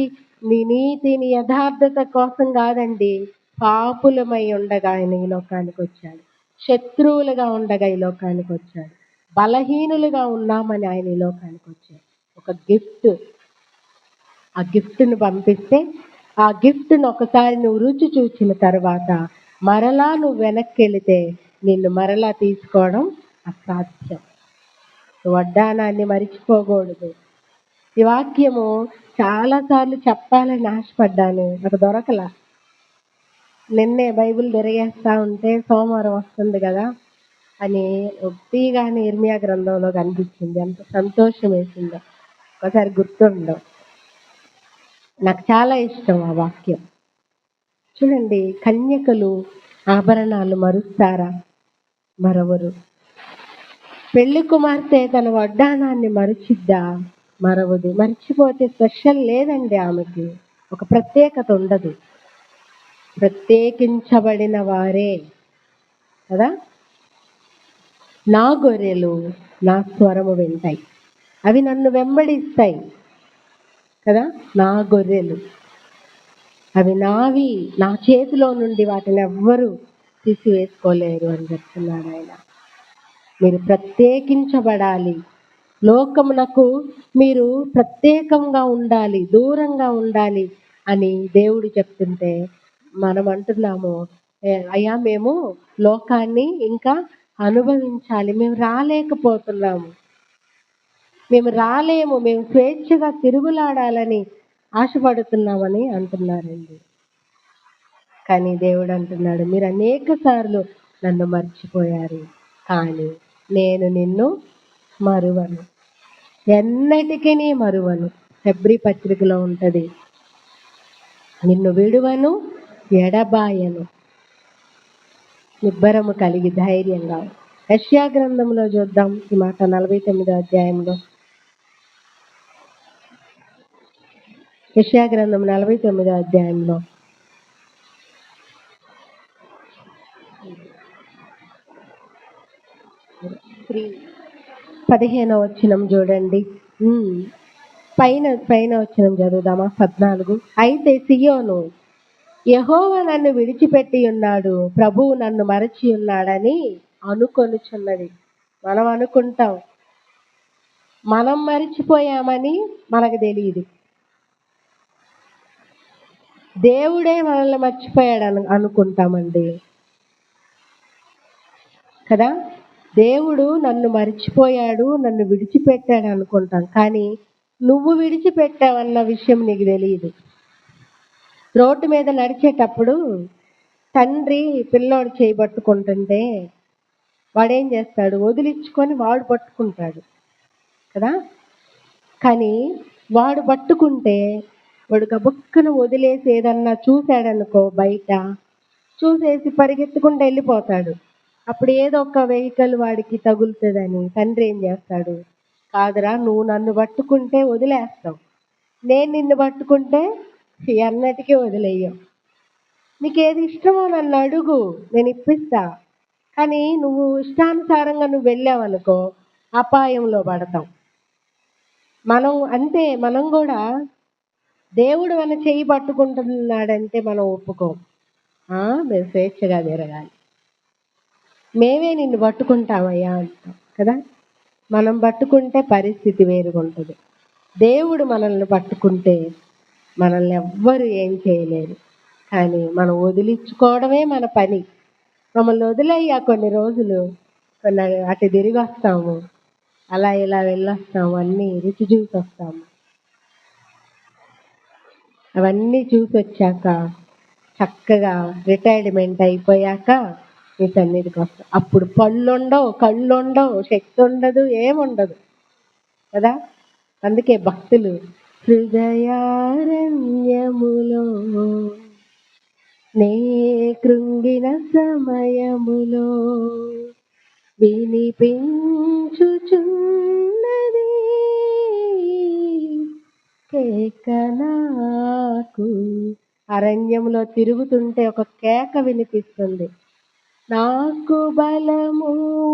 నీ నీతి, నీ యథార్థత కోసం కాదండి. పాపులమై ఉండగా ఆయన ఈ లోకానికి వచ్చాడు. శత్రువులుగా ఉండగా ఈ లోకానికి వచ్చాడు. బలహీనులుగా ఉన్నామని ఆయన ఈ లోకానికి వచ్చాడు. ఒక గిఫ్ట్. ఆ గిఫ్ట్ను పంపిస్తే ఆ గిఫ్ట్ను ఒకసారి నువ్వు రుచి చూసిన తర్వాత మరలా నువ్వు వెనక్కి వెళితే నిన్ను మరలా తీసుకోవడం అసాధ్యం. వడ్డానాన్ని మరిచిపోకూడదు. ఈ వాక్యము చాలాసార్లు చెప్పాలని ఆశపడ్డాను, నాకు దొరకలా. నిన్నే బైబిల్ తిరిగేస్తా ఉంటే సోమవారం వస్తుంది కదా అని తీగానే ఇర్మియా గ్రంథంలో కనిపించింది. ఎంత సంతోషం వేసిందో ఒకసారి గుర్తుండవు. నాకు చాలా ఇష్టం ఆ వాక్యం. చూడండి, కన్యకలు ఆభరణాలు మరుస్తారా? మరవరు. పెళ్లి కుమార్తె తన వడ్డానాన్ని మరిచిద్దా? మరవదు. మర్చిపోతే స్పెషల్ లేదండి ఆమెకి, ఒక ప్రత్యేకత ఉండదు. ప్రత్యేకించబడిన వారే కదా. నా గొర్రెలు నా స్వరము వింటాయి, అవి నన్ను వెంబడిస్తాయి కదా. నా గొర్రెలు అవి నావి, నా చేతిలో నుండి వాటిని ఎవ్వరూ తీసివేసుకోలేరు అని చెప్తున్నాడు ఆయన. మీరు ప్రత్యేకించబడాలి. లోకమునకు మీరు ప్రత్యేకంగా ఉండాలి, దూరంగా ఉండాలి అని దేవుడు చెప్తుంటే మనం అంటున్నాము, అయ్యా మేము లోకాన్ని ఇంకా అనుభవించాలి, మేము రాలేకపోతున్నాము, మేము రాలేము, మేము స్వేచ్ఛగా తిరుగులాడాలని ఆశపడుతున్నామని అంటున్నారండి. కానీ దేవుడు అంటున్నాడు, మీరు అనేక సార్లు నన్ను మర్చిపోయారు, కానీ నేను నిన్ను మరువను, ఎన్నటికీ మరువను. హెబ్రీ పత్రికలో ఉంటుంది, నిన్ను విడువను ఎడబాయను. నిబ్బరము కలిగి ధైర్యంగా. యెషయా గ్రంథంలో చూద్దాం ఈ మాట, 49వ అధ్యాయంలో. యెషయా గ్రంథం 49వ అధ్యాయంలో 15వ వచనం చూడండి. పైన వచనం చదువుదామా? 14. అయితే సియోను, యెహోవా నన్ను విడిచిపెట్టి ఉన్నాడు, ప్రభువు నన్ను మరచి ఉన్నాడని అనుకొనుచున్నది. మనం అనుకుంటాం, మనం మరిచిపోయామని మనకు తెలియదు. దేవుడే మనల్ని మర్చిపోయాడు అనుకుంటామండి కదా. దేవుడు నన్ను మర్చిపోయాడు, నన్ను విడిచిపెట్టాడు అనుకుంటాం, కానీ నువ్వు విడిచిపెట్టావన్న విషయం నీకు తెలియదు. రోడ్డు మీద నడిచేటప్పుడు తండ్రి పిల్లోడు చేయబట్టుకుంటుంటే వాడేం చేస్తాడు? వదిలించుకొని వాడు పట్టుకుంటాడు కదా. కానీ వాడు పట్టుకుంటే వాడు గబుక్కున వదిలేసి ఏదన్నా చూశాడనుకో, బయట చూసేసి పరిగెత్తుకుంటూ వెళ్ళిపోతాడు. అప్పుడు ఏదో ఒక వెహికల్ వాడికి తగులుతుందని తండ్రి ఏం చేస్తాడు? కాదురా, నువ్వు నన్ను పట్టుకుంటే వదిలేస్తావు, నేను నిన్ను పట్టుకుంటే ఎన్నటికీ వదిలేయవు. నీకేది ఇష్టమో నన్ను అడుగు, నేను ఇప్పిస్తా. కానీ నువ్వు ఇష్టానుసారంగా నువ్వు వెళ్ళావనుకో అపాయంలో పడతాం. మనం అంతే, మనం కూడా దేవుడు మన చెయ్యి పట్టుకుంటున్నాడంటే మనం ఒప్పుకోం. మేము స్వేచ్ఛగా తిరగాలి, మేమే నిన్ను పట్టుకుంటామయ్యా అంటాం కదా. మనం పట్టుకుంటే పరిస్థితి వేరుగా ఉంటుంది. దేవుడు మనల్ని పట్టుకుంటే మనల్ని ఎవ్వరు ఏం చేయలేరు. కానీ మనం వదిలించుకోవడమే మన పని. మమ్మల్ని వదిలేయ్యా కొన్ని రోజులు, కొన్ని అటు తిరిగి వస్తాము, అలా ఇలా వెళ్ళొస్తాము, అన్నీ రుచి చూసి వస్తాము. అవన్నీ చూసి వచ్చాక చక్కగా రిటైర్మెంట్ అయిపోయాక మీ సన్నిధికి వస్తాం. అప్పుడు పళ్ళుండవు, కళ్ళుండవు, శక్తి ఉండదు, ఏముండదు కదా. అందుకే భక్తులు హృదయారణ్యములో నే కృంగిన సమయములో వినిపించుచున్నది కేక నాకు. అరణ్యంలో తిరుగుతుంటే ఒక కేక వినిపిస్తుంది. నాకు బలము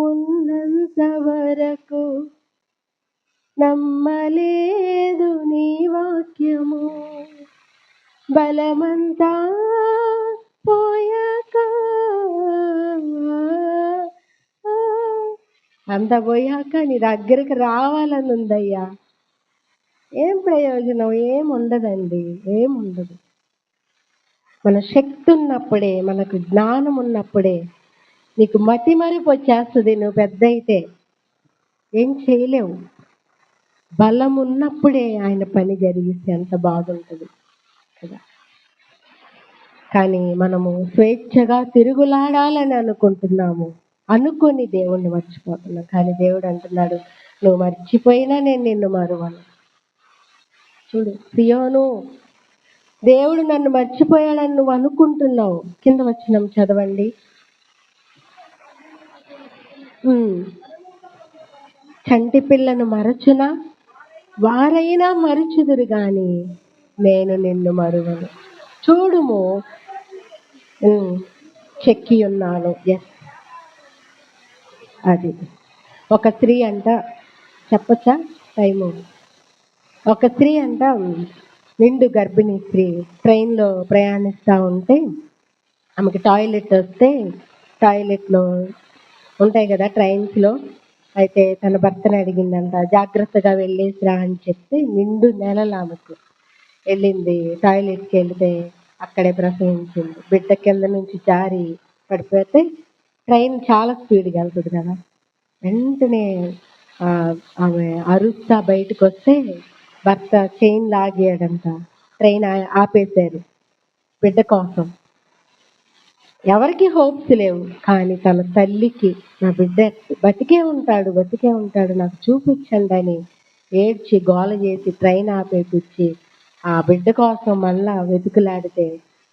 ఉన్నంత వరకు నమ్మలేదు నీ వాక్యము, బలమంతా పోయాక అంత పోయాక నీ దగ్గరికి రావాలని ఉందయ్యా. ఏం ప్రయోజనం? ఏముండదండి, ఏముండదు. మన శక్తి ఉన్నప్పుడే, మనకు జ్ఞానం ఉన్నప్పుడే. నీకు మతి మరుపు వచ్చేస్తుంది, నువ్వు పెద్ద అయితే ఏం చేయలేవు. బలం ఉన్నప్పుడే ఆయన పని జరిగిస్తే ఎంత బాగుంటుంది కదా. కానీ మనము స్వేచ్ఛగా తిరుగులాడాలని అనుకుంటున్నాము, అనుకొని దేవుణ్ణి మర్చిపోతున్నాం. కానీ దేవుడు అంటున్నాడు, నువ్వు మర్చిపోయినా నేను నిన్ను మరువను. చూడు సియోను, దేవుడు నన్ను మర్చిపోయాడని నువ్వు అనుకుంటున్నావు. కింద వచనం చదవండి. చంటి పిల్లను మరచునా, వారైనా మరుచుదురు గాని నేను నిన్ను మరువను. చూడుము చెక్కి ఉన్నాను. ఎస్, అది ఒక స్త్రీ అంట, చెప్పచ్చా టైము? ఒక స్త్రీ అంట, నిండు గర్భిణీ స్త్రీ, ట్రైన్లో ప్రయాణిస్తూ ఉంటే ఆమెకి టాయిలెట్ వస్తే, టాయిలెట్లో ఉంటాయి కదా ట్రైన్స్లో, అయితే తన భర్తను అడిగిందంట, జాగ్రత్తగా వెళ్ళేసిరా అని చెప్తే నిండు నెలలు ఆమెకు వెళ్ళింది. టాయిలెట్కి వెళ్తే అక్కడే ప్రసవించింది. బిడ్డ కింద నుంచి జారి పడిపోతే, ట్రైన్ చాలా స్పీడ్గా వెళ్తుంది కదా, వెంటనే ఆమె అరుస్తా బయటకు వస్తే భర్త చైన్ లాగాడంట. ట్రైన్ ఆపేశారు బిడ్డ కోసం. ఎవరికి హోప్స్ లేవు, కానీ తన తల్లికి నా బిడ్డ బతికే ఉంటాడు నాకు చూపించండి అని ఏడ్చి గోల చేసి ట్రైన్ ఆపేపిచ్చి ఆ బిడ్డ కోసం మళ్ళా వెతుకులాడితే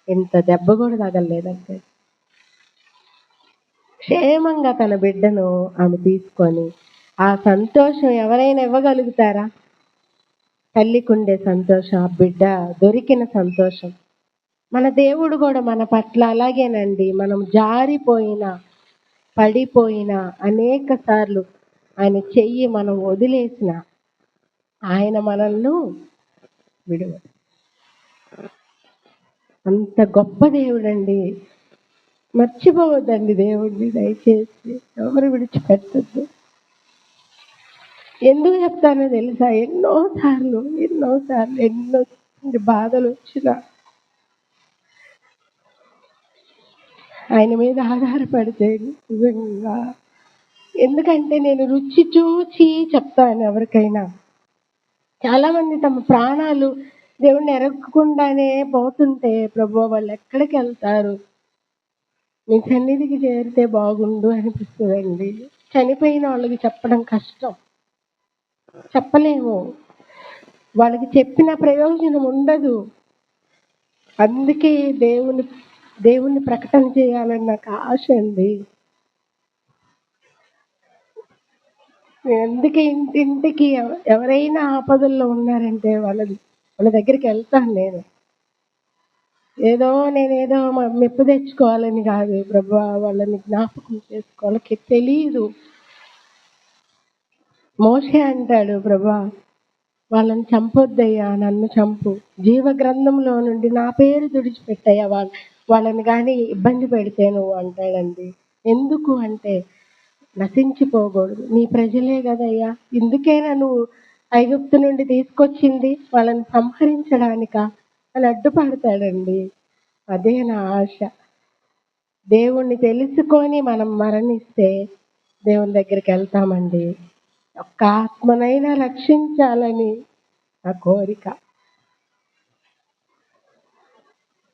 ఇంత దెబ్బ కూడా తగలలేదంటే. క్షేమంగా తన బిడ్డను ఆమె తీసుకొని, ఆ సంతోషం ఎవరైనా ఇవ్వగలుగుతారా? తల్లికి ఉండే సంతోషం, ఆ బిడ్డ దొరికిన సంతోషం. మన దేవుడు కూడా మన పట్ల అలాగేనండి. మనం జారిపోయినా, పడిపోయినా, అనేక సార్లు ఆయన చెయ్యి మనం వదిలేసిన ఆయన మనల్ని విడువడు. అంత గొప్ప దేవుడండి. మర్చిపోవద్దండి దేవుడిని, దయచేసి ఎవరు విడిచిపెట్టద్దు. ఎందుకు చెప్తానో తెలుసా? ఎన్నోసార్లు ఎన్నో బాధలు వచ్చినా ఆయన మీద ఆధారపడితే నిజంగా, ఎందుకంటే నేను రుచి చూచి చెప్తాను ఎవరికైనా. చాలా మంది తమ ప్రాణాలు దేవుణ్ణి ఎరగకుండానే పోతుంటే, ప్రభు వాళ్ళు ఎక్కడికి వెళ్తారు, మీ సన్నిధికి చేరితే బాగుండు అనిపిస్తుందండి. చనిపోయిన వాళ్ళకి చెప్పడం కష్టం, చెప్పలేము, వాళ్ళకి చెప్పిన ప్రయోజనం ఉండదు. అందుకే దేవుణ్ణి ప్రకటన చేయాలని నాకు ఆశ అండి. అందుకే ఇంటింటికి ఎవరైనా ఆపదల్లో ఉన్నారంటే వాళ్ళ దగ్గరికి వెళ్తాను నేను. నేనేదో మెప్పు తెచ్చుకోవాలని కాదు ప్రభా, వాళ్ళని జ్ఞాపకం చేసుకోవాలకి తెలీదు. మోషే అంటాడు, ప్రభా వాళ్ళని చంపొద్దయ్యా, నన్ను చంపు, జీవ గ్రంథంలో నుండి నా పేరు తుడిచిపెట్టయ్యా, వాళ్ళని కానీ ఇబ్బంది పెడితే నువ్వు అంటాడండి. ఎందుకు అంటే నశించిపోకూడదు, నీ ప్రజలే కదయ్యా, ఇందుకేనా నువ్వు ఐగుప్తు నుండి తీసుకొచ్చింది, వాళ్ళని సంహరించడానిక అని అడ్డుపడతాడండి. అదే నా ఆశ. దేవుణ్ణి తెలుసుకొని మనం మరణిస్తే దేవుని దగ్గరికి వెళ్తామండి. ఒక్క ఆత్మనైనా రక్షించాలని నా కోరిక.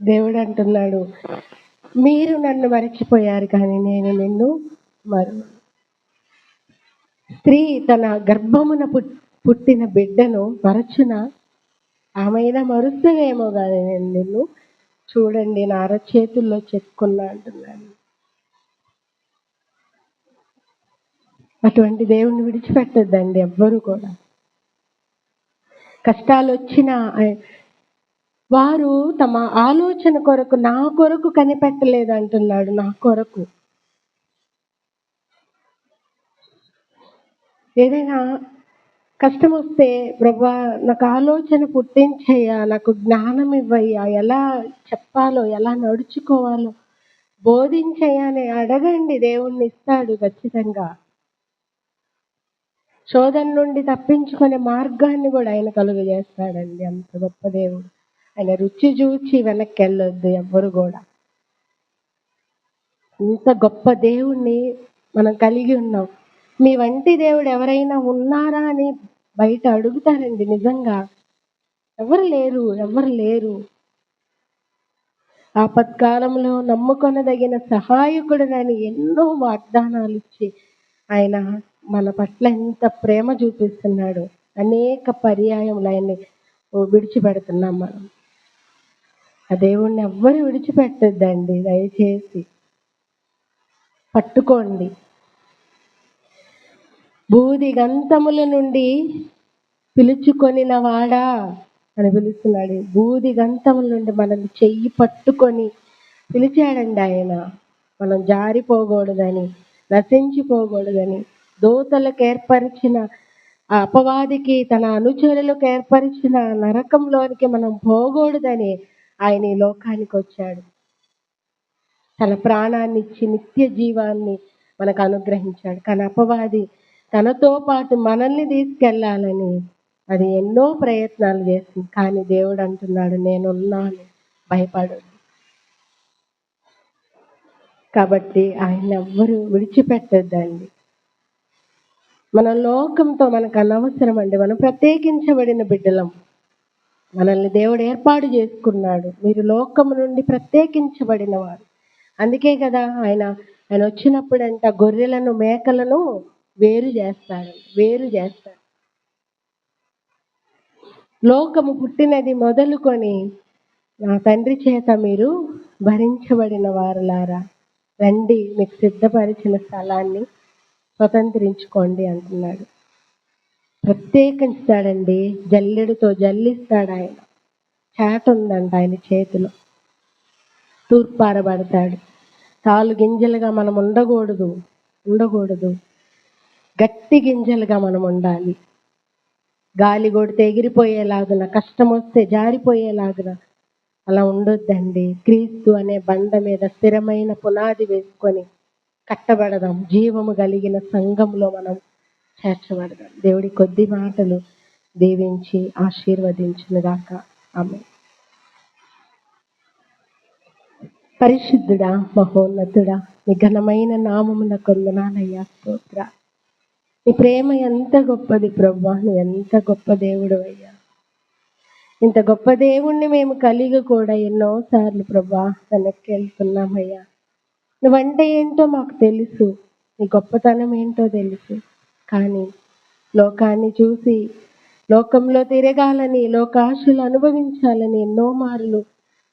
దేవుడు అంటున్నాడు, మీరు నన్ను మరచిపోయారు కానీ నేను నిన్ను స్త్రీ తన గర్భమున పుట్టిన బిడ్డను మరచున, ఆమెనా మరుస్తుందేమో కానీ నేను నిన్ను చూడండి నా అరచేతుల్లో చెక్కున్నా అంటున్నాను. అటువంటి దేవుణ్ణి విడిచిపెట్టద్దండి ఎవ్వరు కూడా. కష్టాలు వచ్చినా వారు తమ ఆలోచన కొరకు నా కొరకు కనిపెట్టలేదు అంటున్నాడు. నా కొరకు ఏదైనా కష్టం వస్తే, ప్రభా నాకు ఆలోచన పుట్టించయ్యా, నాకు జ్ఞానం ఇవ్వయ్యా, ఎలా చెప్పాలో ఎలా నడుచుకోవాలో బోధించయ్యా అని అడగండి, దేవుణ్ణి ఇస్తాడు ఖచ్చితంగా. శోధన నుండి తప్పించుకునే మార్గాన్ని కూడా ఆయన కలుగజేస్తాడండి. అంత గొప్ప దేవుడు. ఆయన రుచి చూచి వెనక్కి వెళ్ళొద్దు ఎవ్వరు కూడా. ఇంత గొప్ప దేవుణ్ణి మనం కలిగి ఉన్నాం. మీ వంటి దేవుడు ఎవరైనా ఉన్నారా అని బయట అడుగుతారండి. నిజంగా ఎవరు లేరు. ఆపత్కాలంలో నమ్ముకొనదగిన సహాయకుడునని ఎన్నో వాగ్దానాలు ఇచ్చి ఆయన మన పట్ల ఎంత ప్రేమ చూపిస్తున్నాడు. అనేక పర్యాయములు ఆయన్ని విడిచిపెడుతున్నాం మనం. ఆ దేవుణ్ణి ఎవ్వరు విడిచిపెట్టద్దండి. దయచేసి పట్టుకోండి. బూది గంతముల నుండి పిలుచుకొనిన వాడా అని పిలుస్తున్నాడు. బూది గంతముల నుండి మనల్ని చెయ్యి పట్టుకొని పిలిచాడండి ఆయన. మనం జారిపోకూడదని, నశించిపోకూడదని, దూతలకు ఏర్పరిచిన ఆ అపవాదికి, తన అనుచరులకు ఏర్పరిచిన నరకంలోనికి మనం పోకూడదని ఆయన ఈ లోకానికి వచ్చాడు. తన ప్రాణాన్ని ఇచ్చి నిత్య జీవాన్ని మనకు అనుగ్రహించాడు. కానీ అపవాది తనతో పాటు మనల్ని తీసుకెళ్లాలని అది ఎన్నో ప్రయత్నాలు చేసింది. కానీ దేవుడు అంటున్నాడు, నేనున్నాను, భయపడొద్దు. కాబట్టి ఆయన ఎవ్వరూ విడిచిపెట్టద్దండి. మన లోకంతో మనకు అనవసరం అండి. మనం ప్రత్యేకించబడిన బిడ్డలం. మనల్ని దేవుడు ఏర్పాటు చేసుకున్నాడు. మీరు లోకము నుండి ప్రత్యేకించబడిన వారు. అందుకే కదా ఆయన వచ్చినప్పుడంట గొర్రెలను మేకలను వేరు చేస్తాడు. లోకము పుట్టినది మొదలుకొని నా తండ్రి చేత మీరు భరించబడిన వారులారా, రండి, మీకు సిద్ధపరిచిన స్థలాన్ని స్వతంత్రించుకోండి అంటున్నాడు. ప్రత్యేకిస్తాడండి. జల్లెడుతో జల్లిస్తాడు ఆయన. చేట ఉందంట ఆయన చేతిలో. తూర్పారబడతాడు. తాలు గింజలుగా మనం ఉండకూడదు. గట్టి గింజలుగా మనం ఉండాలి. గాలి కొడితే ఎగిరిపోయేలాగున, కష్టం వస్తే జారిపోయేలాగున అలా ఉండొద్దండి. క్రీస్తు అనే బండ మీద స్థిరమైన పునాది వేసుకొని కట్టబడదాం. జీవము కలిగిన సంఘంలో మనం చేర్చబడదాం. దేవుడి కొద్ది మాటలు దీవించి ఆశీర్వదించునుగాక. ఆమేన్. పరిశుద్ధుడా, మహోన్నతుడా, నీ ఘనమైన నామమునకు వందనాలయ్యా, స్తోత్ర. నీ ప్రేమ ఎంత గొప్పది ప్రభా, నువ్వు ఎంత గొప్ప దేవుడు అయ్యా. ఇంత గొప్ప దేవుణ్ణి మేము కలిగి కూడా ఎన్నోసార్లు ప్రభా వెనక్కి వెళ్తున్నామయ్యా. నువ్వంటే ఏంటో మాకు తెలుసు, నీ గొప్పతనం ఏంటో తెలుసు. కానీ లోకాన్ని చూసి, లోకంలో తిరగాలని, లోకాశలు అనుభవించాలని ఎన్నో మార్లు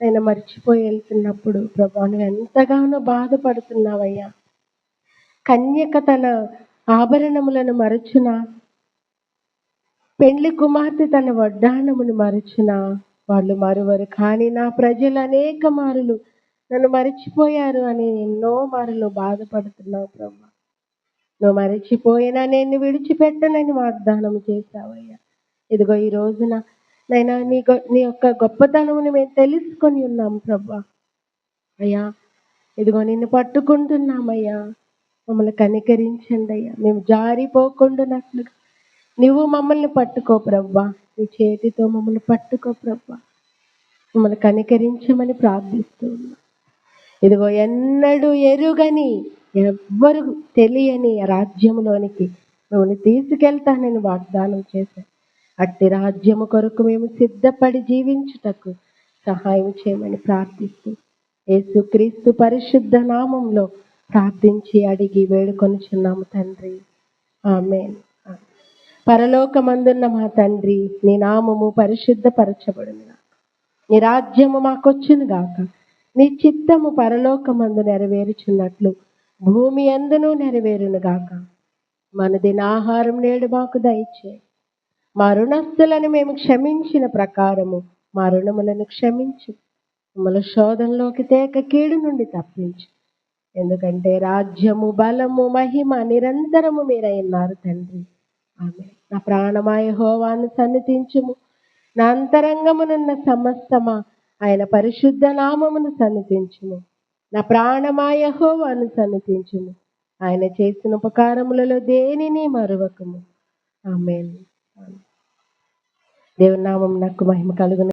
నేను మర్చిపోయి వెళ్తున్నప్పుడు ప్రభా నువ్వు ఎంతగానో బాధపడుతున్నావయ్యా. కన్యక తన ఆభరణములను మరచున, పెండ్లి కుమార్తె తన వడ్డాణమును మరచున, వాళ్ళు మరువరు. కానీ నా ప్రజలు అనేక మారులు నన్ను మరిచిపోయారు అని ఎన్నో మారులు బాధపడుతున్నావు ప్రభా. నువ్వు మరిచిపోయినా నేను విడిచిపెట్టనని వాగ్దానం చేశావయ్యా. ఇదిగో ఈ రోజున నైనా నీ యొక్క గొప్పతనముని మేము తెలుసుకొని ఉన్నాం ప్రభా. అయ్యా ఇదిగో నిన్ను పట్టుకుంటున్నామయ్యా, మమ్మల్ని కనికరించండి అయ్యా. మేము జారిపోకుండానట్లుగా నువ్వు మమ్మల్ని పట్టుకో ప్రభా. నీ చేతితో మమ్మల్ని పట్టుకో ప్రభా. మమ్మల్ని కనికరించమని ప్రార్థిస్తూ ఉన్నా. ఇదిగో ఎన్నడూ ఎరుగని, ఎవ్వరు తెలియని రాజ్యంలోనికి నువ్వు తీసుకెళ్తానని వాగ్దానం చేశాను. అట్టి రాజ్యము కొరకు మేము సిద్ధపడి జీవించుటకు సహాయం చేయమని ప్రార్థిస్తూ యేసుక్రీస్తు పరిశుద్ధ నామంలో ప్రార్థించి అడిగి వేడుకొనుచున్నాము తండ్రి, ఆమేన్. పరలోకమందున్న మా తండ్రి, నీ నామము పరిశుద్ధపరచబడును గాక. నీ రాజ్యము మాకొచ్చును గాక. నీ చిత్తము పరలోకమందు నెరవేరుచున్నట్లు భూమి అందును నెరవేరును గాక. మన దినాహారం నేడు మాకు దయచేయి. మా రుణస్థులను మేము క్షమించిన ప్రకారము మా రుణములను క్షమించు. మమ్మల్ని శోధనలోకి తేక కీడు నుండి తప్పించు. ఎందుకంటే రాజ్యము, బలము, మహిమ నిరంతరము మీరై ఉన్నారు తండ్రి, ఆమేన్. నా ప్రాణమా యెహోవాను సన్నిధించుము, నా అంతరంగమునున్న సమస్తమా ఆయన పరిశుద్ధ నామమును సన్నిధించుము. నా ప్రాణమా యెహోవాను సన్నిధించుము, ఆయన చేసిన ఉపకారములలో దేనిని మరువకము. ఆమేన్. దేవుని నామమునకు మహిమ కలుగును.